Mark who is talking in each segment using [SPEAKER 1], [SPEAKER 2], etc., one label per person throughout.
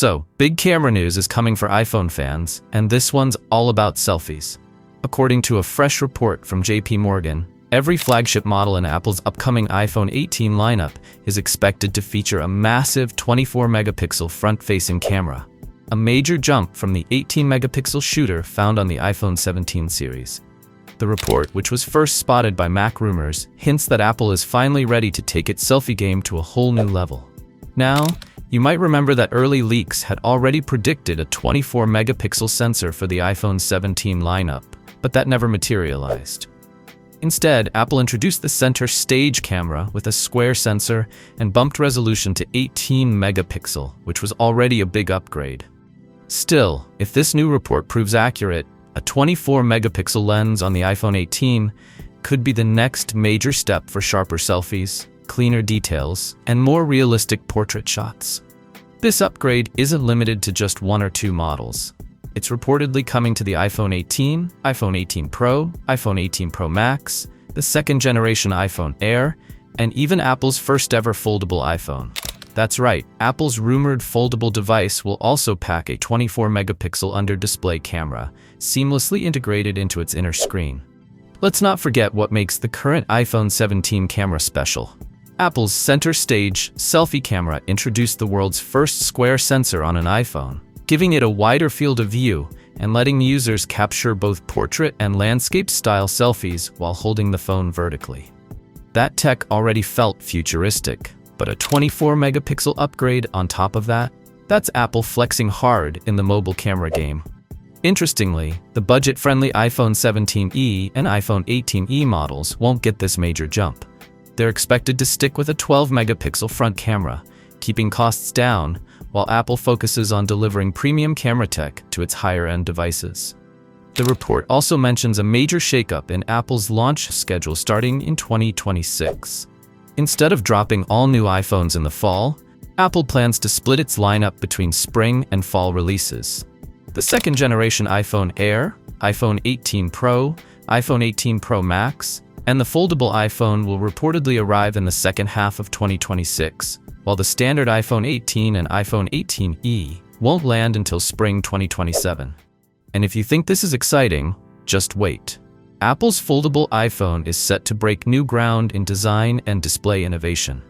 [SPEAKER 1] So, big camera news is coming for iPhone fans, and this one's all about selfies. According to a fresh report from JP Morgan, every flagship model in Apple's upcoming iPhone 18 lineup is expected to feature a massive 24-megapixel front-facing camera, a major jump from the 18-megapixel shooter found on the iPhone 17 series. The report, which was first spotted by Mac Rumors, hints that Apple is finally ready to take its selfie game to a whole new level. Now, you might remember that early leaks had already predicted a 24-megapixel sensor for the iPhone 17 lineup, but that never materialized. Instead, Apple introduced the center stage camera with a square sensor and bumped resolution to 18 megapixel, which was already a big upgrade. Still, if this new report proves accurate, a 24-megapixel lens on the iPhone 18 could be the next major step for sharper selfies, cleaner details, and more realistic portrait shots. This upgrade isn't limited to just one or two models. It's reportedly coming to the iPhone 18, iPhone 18 Pro, iPhone 18 Pro Max, the second-generation iPhone Air, and even Apple's first-ever foldable iPhone. That's right, Apple's rumored foldable device will also pack a 24-megapixel under-display camera, seamlessly integrated into its inner screen. Let's not forget what makes the current iPhone 17 camera special. Apple's center stage selfie camera introduced the world's first square sensor on an iPhone, giving it a wider field of view and letting users capture both portrait and landscape-style selfies while holding the phone vertically. That tech already felt futuristic, but a 24-megapixel upgrade on top of that? That's Apple flexing hard in the mobile camera game. Interestingly, the budget-friendly iPhone 17e and iPhone 18e models won't get this major jump. They're expected to stick with a 12-megapixel front camera, keeping costs down, while Apple focuses on delivering premium camera tech to its higher-end devices. The report also mentions a major shakeup in Apple's launch schedule starting in 2026. Instead of dropping all new iPhones in the fall, Apple plans to split its lineup between spring and fall releases. The second-generation iPhone Air, iPhone 18 Pro, iPhone 18 Pro Max, and the foldable iPhone will reportedly arrive in the second half of 2026, while the standard iPhone 18 and iPhone 18e won't land until spring 2027. And if you think this is exciting, just wait. Apple's foldable iPhone is set to break new ground in design and display innovation.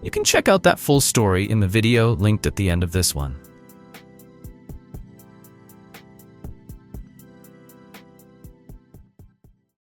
[SPEAKER 1] You can check out that full story in the video linked at the end of this one.